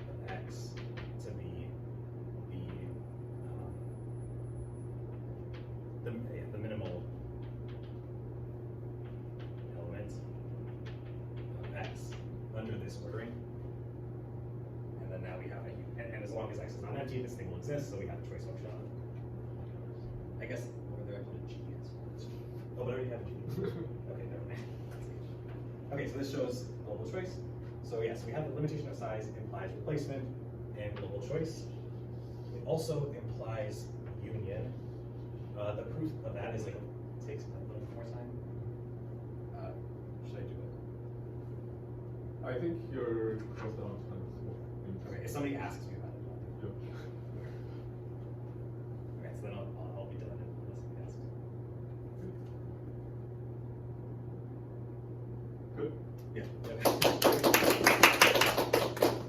of X to be the minimal element of X under this ordering. And then now we have and as long as X is not empty, this thing will exist, so we have a choice function on it. I guess over there I put a G. Oh, but I already have a G. Okay, never mind. Okay, so this shows global choice. So yes, we have the limitation of size implies replacement and global choice. It also implies union. The proof of that is like takes a little bit more time. Should I do it? I think you're close to on time. Okay, if somebody asks me about it, Yep. okay, so then I'll be done unless somebody asks. Good. Yeah.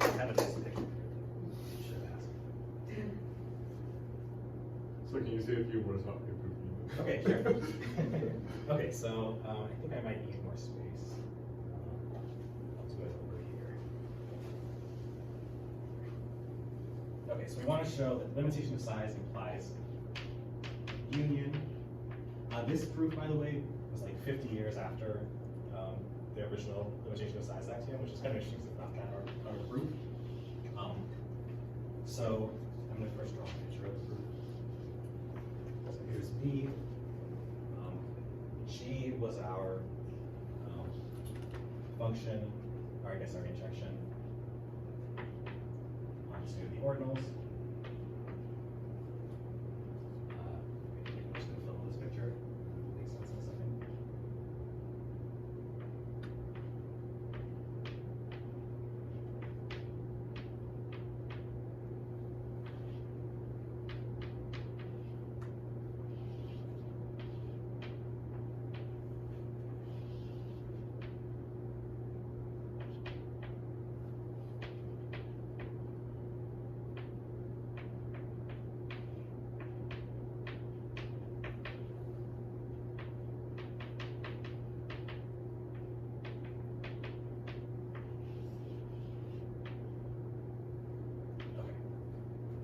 I have a nice picture. You should have asked. So can you say a few words about improving? Okay, sure. Okay, so I think I might need more space. I'll do it over here. Okay, so we want to show that limitation of size implies union. This proof, by the way, was like 50 years after the original limitation of size axiom, which is kind of interesting because it's not that hard to prove. So I'm going to first draw a picture of the proof. So here's B. G was our function, or I guess our injection onto the ordinals. I'm just going to fill in this picture. Makes sense in a second.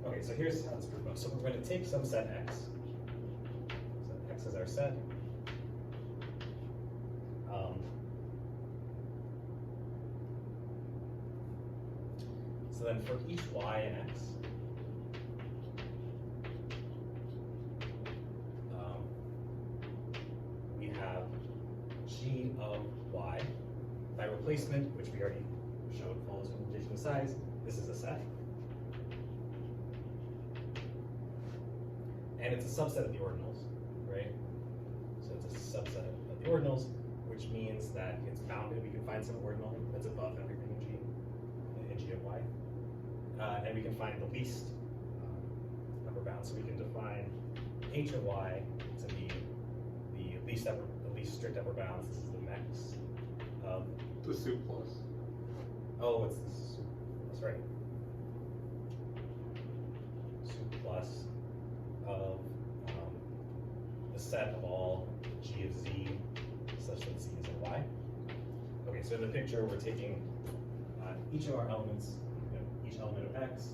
Okay, so here's how this proof goes. So we're going to take some set X. So X is our set. So then for each y and x, we have g of y. By replacement, which we already showed follows implementation of size, this is a set. And it's a subset of the ordinals, right? So it's a subset of the ordinals, which means that it's bounded. We can find some ordinal that's above everything in G of Y. And we can find the least upper bound. So we can define H of Y to be the least strict upper bounds. This is the max of The soup plus. oh, it's this. That's right. Soup plus of the set of all G of Z such that Z is a Y. Okay, so in the picture we're taking each of our elements, each element of X,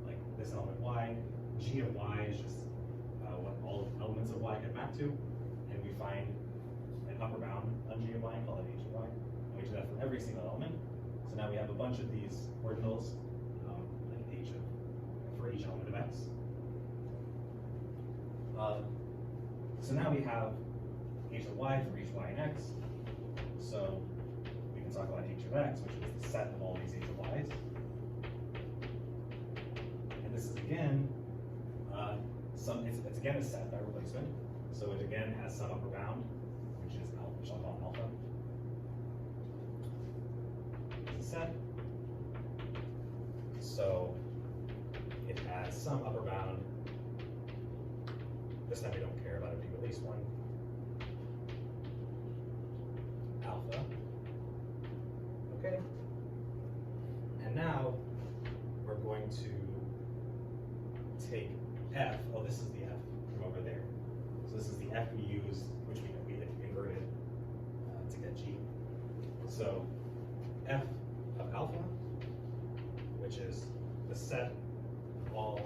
like this element Y. G of Y is just what all elements of Y get mapped to, and we find an upper bound on G of Y and call it H of Y. And we do that for every single element. So now we have a bunch of these ordinals, like H of, for each element of X. So now we have H of Y for each Y and X. So we can talk about H of X, which is the set of all these H of Ys. And this is again, it's again a set by replacement. So it again has some upper bound, which is alpha, which I'll call alpha. It's a set. So it has some upper bound. This time we don't care about it being at least one. Alpha. Okay. And now we're going to take F. Oh, this is the F from over there. So this is the F we use, which we had inverted to get G. So F of alpha, which is the set of all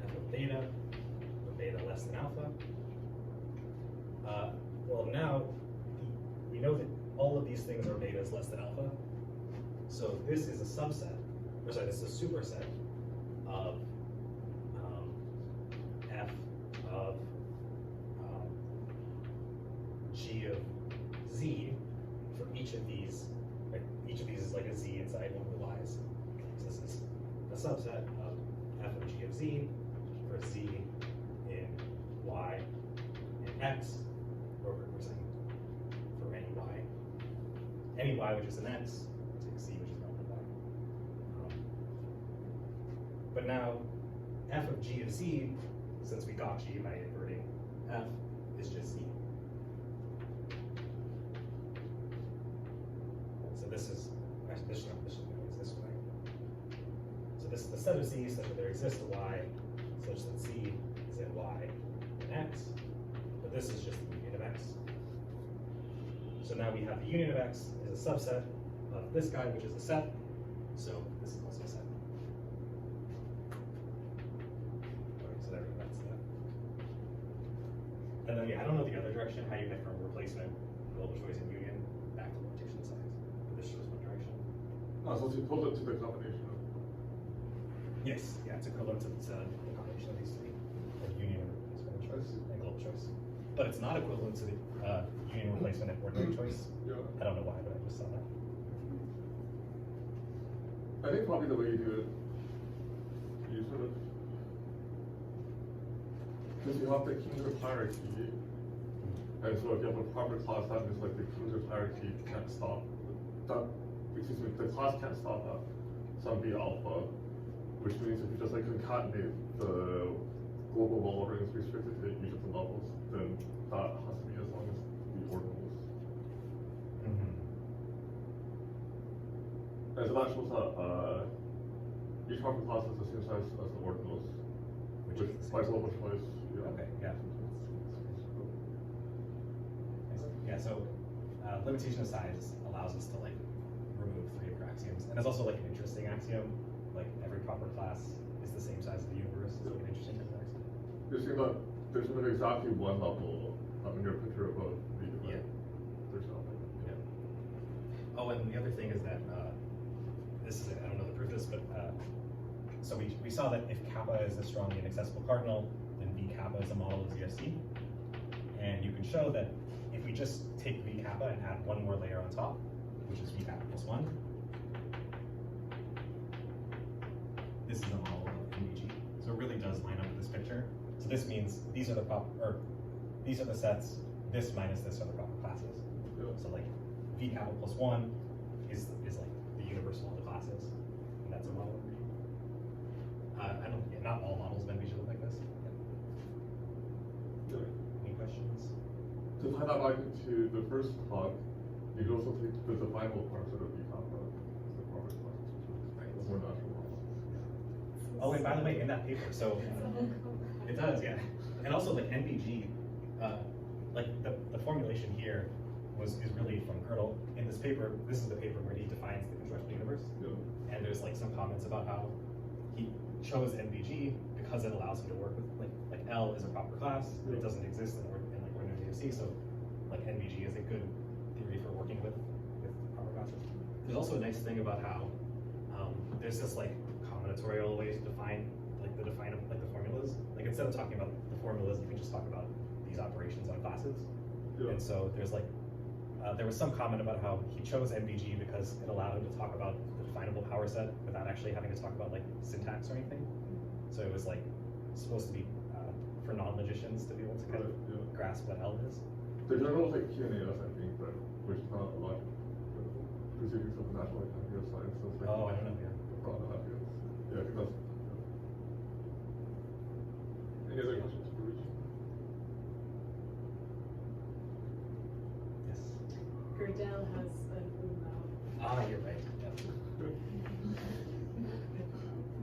F of beta, where beta less than alpha. Well, now we know that all of these things are betas less than alpha. So this is a subset, or sorry, this is a superset of F of G of Z for each of these. Right? Each of these is like a Z inside one of the Y's. So this is a subset of F of G of Z for Z in Y and X, or we're saying for any Y. Any Y which is an X, take C which is not an Y. But now F of G of Z, since we got G by inverting F, is just Z. So this is, actually this is this way. So this is the set of Z such that there exists a Y such that Z is in Y and X, but this is just the union of X. So now we have the union of X is a subset of this guy, which is a set. So this is also a set. Okay, so there we go, that's that. And then, yeah, I don't know the other direction, how you get from replacement, global choice, and union back to limitation of size. But this shows one direction. No, so it's equivalent to the combination of. Yes, yeah, it's equivalent to the combination of these three, of union and choice and global choice. But it's not equivalent to the union replacement and ordinary choice. Yeah. I don't know why, but I just saw that. I think probably the way you do it, you sort of, because you have the kingdom hierarchy, and so if you have a proper class, that means like the kingdom hierarchy can't stop. The class can't stop at some B alpha, which means if you just like concatenate the global well ordering is restricted to each of the levels, then that has to be as long as the ordinals. And so that shows that each proper class is the same size as the ordinals, which by global choice. Yeah. Okay, yeah. Yeah, so limitation of size allows us to like remove 3 of our axioms. And there's also like an interesting axiom, like every proper class is the same size as the universe. It's like an interesting axiom. You're saying that there's not exactly one level in your picture above the Yeah. There's nothing. Yeah. Oh, and the other thing is that this is, I don't know the So we saw that if kappa is a strongly inaccessible cardinal, then V kappa is a model of ZFC. And you can show that if we just take V kappa and add one more layer on top, which is V kappa plus 1, this is a model of NBG. So it really does line up with this picture. So this means these are the sets, this minus this are the proper classes. Yeah. So like V kappa plus 1 is like the universal of the classes. And that's a model of NBG. Not all models of NBG look like this. Yeah. Any questions? To tie that back to the first talk, you could also take the definable parts of the kappa as the proper classes, which is more natural model. Oh, and by the way, in that paper, so it does, yeah. And also like NBG, like the formulation here is really from Gödel. In this paper, this is the paper where he defines the constructed universe. Yeah. And there's like some comments about how he chose NBG because it allows him to work with like L is a proper class, but it doesn't exist in like ordinary DFC. So like NBG is a good theory for working with proper classes. There's also a nice thing about how there's this like combinatorial way to define the formulas. Like instead of talking about the formulas, you can just talk about these operations on classes. Yeah. And so there's like there was some comment about how he chose NBG because it allowed him to talk about the definable power set without actually having to talk about like syntax or anything. So it was like supposed to be for non-logicians to be able to kind of grasp what L is. The journal is like QNAS, I think, but which is not a lot specifics of natural economy of science. So it's like Oh, I don't know. Yeah. broad happiness. Yeah, I think that's. Any other questions for Rich? Yes. Gödel has an umlaut. Ah, you're right. Yeah.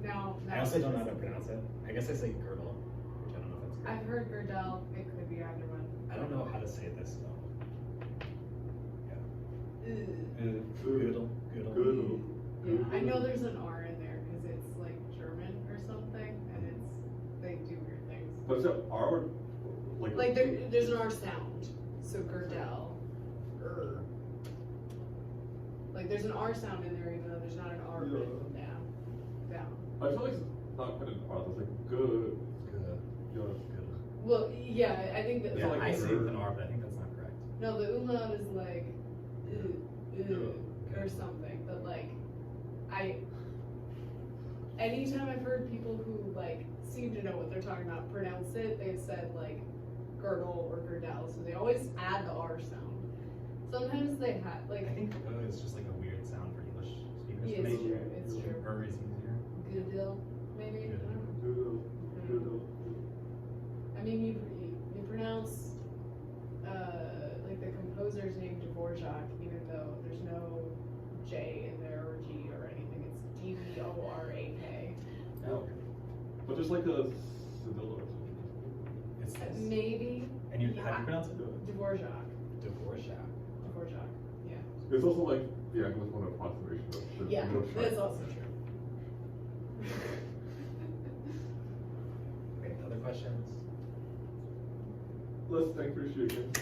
Now, I also don't know how to pronounce it. I guess I say Gödel, which I don't know if that's I've heard Gödel, it could be either one. I don't know how to say this though. Yeah. Gödel. Gödel. Yeah, I know there's an R in there because it's like German or something, and they do weird things. But is it R? Like there's an R sound, so Gödel, like there's an R sound in there even though there's not an R Yeah. written down. I feel like it's not quite an R. It's like good. Yeah. Well, yeah, I think that. Yeah, like I say er. with an R, but I think that's not correct. No, the umlaut is like or something, but like anytime I've heard people who like seem to know what they're talking about pronounce it, they've said like Gödel or Gödel, so they always add the R sound. Sometimes they have like I think is just like a weird sound for English speakers. Yeah, to it's make. true, it's true. Er is easier. Gödel, maybe. I don't know. Gödel. I mean, you pronounce like the composer's name Dvorak, even though there's no J in there or G or anything. It's Dvorak. Oh. But there's like a Sevilla or something. It's this. Maybe. And you how do you pronounce it? Dvorak. Dvorak. Dvorak. Yeah. It's also like the English one approximation of the Yeah, English that's type. also true. Okay, other questions? Let's thank Rishi again.